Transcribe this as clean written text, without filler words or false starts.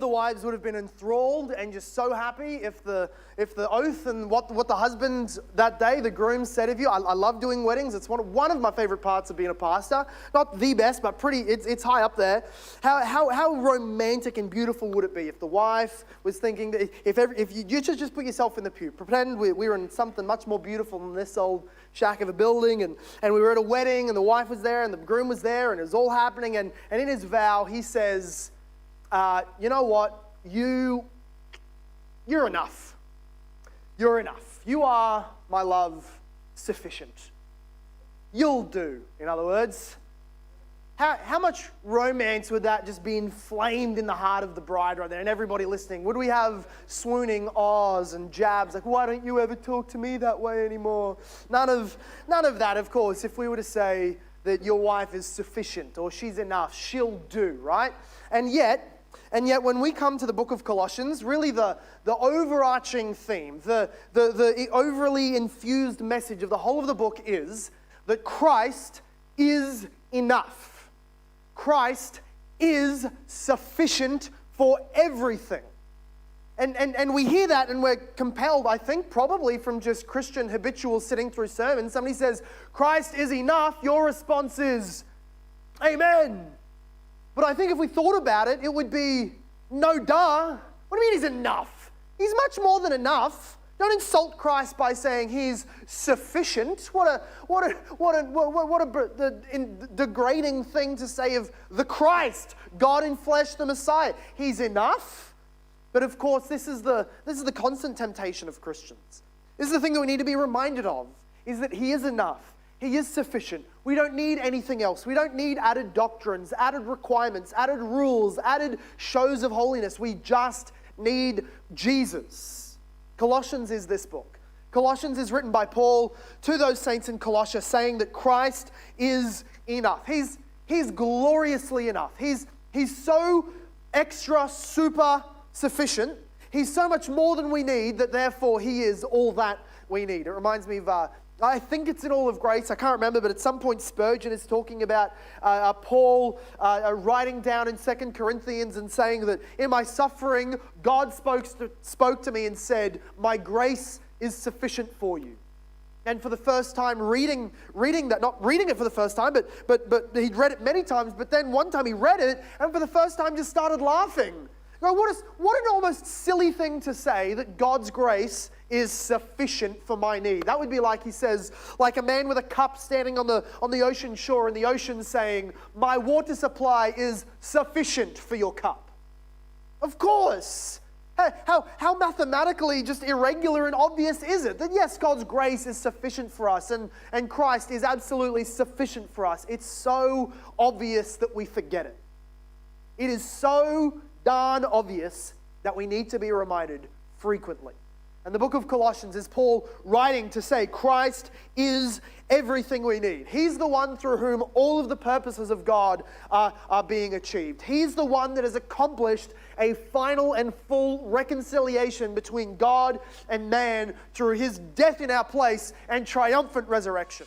of the wives would have been enthralled and just so happy if the oath and what the husband that day, the groom, said of you. I love doing weddings. It's one of my favorite parts of being a pastor. Not the best, but it's high up there. How romantic and beautiful would it be if the wife was thinking that if you just put yourself in the pew, pretend we were in something much more beautiful than this old shack of a building, and we were at a wedding, and the wife was there, and the groom was there, and it was all happening, and in his vow, he says, you know what, you're enough. You're enough. You are, my love, sufficient. You'll do, in other words. How much romance would that just be inflamed in the heart of the bride right there, and everybody listening? Would we have swooning ahs and jabs like, why don't you ever talk to me that way anymore? None of that, of course, if we were to say that your wife is sufficient or she's enough, she'll do, right? And yet when we come to the book of Colossians, really the overarching theme, the overly infused message of the whole of the book is that Christ is enough. Christ is sufficient for everything. And we hear that and we're compelled, I think, probably from just Christian habitual sitting through sermons. Somebody says, Christ is enough. Your response is, Amen. But I think if we thought about it, it would be, no duh. What do you mean he's enough? He's much more than enough. Don't insult Christ by saying he's sufficient. What a degrading thing to say of the Christ, God in flesh, the Messiah. He's enough. But of course, this is the constant temptation of Christians. This is the thing that we need to be reminded of, is that he is enough. He is sufficient. We don't need anything else. We don't need added doctrines, added requirements, added rules, added shows of holiness. We just need Jesus. Colossians is this book. Colossians is written by Paul to those saints in Colossae, saying that Christ is enough. He's gloriously enough. He's so extra, super sufficient. He's so much more than we need that therefore he is all that we need. It reminds me of, I think it's in All of Grace, I can't remember, but at some point Spurgeon is talking about Paul writing down in 2 Corinthians and saying that in my suffering, God spoke to me and said, my grace is sufficient for you. And for the first time reading that, not reading it for the first time, but he'd read it many times, but then one time he read it and for the first time just started laughing. Now, what an almost silly thing to say that God's grace is sufficient for my need. That would be like, he says, like a man with a cup standing on the ocean shore in the ocean saying, my water supply is sufficient for your cup. Of course. How mathematically just irregular and obvious is it that yes, God's grace is sufficient for us and Christ is absolutely sufficient for us. It's so obvious that we forget it. It is so darn obvious that we need to be reminded frequently. And the book of Colossians is Paul writing to say Christ is everything we need. He's the one through whom all of the purposes of God are being achieved. He's the one that has accomplished a final and full reconciliation between God and man through his death in our place and triumphant resurrection.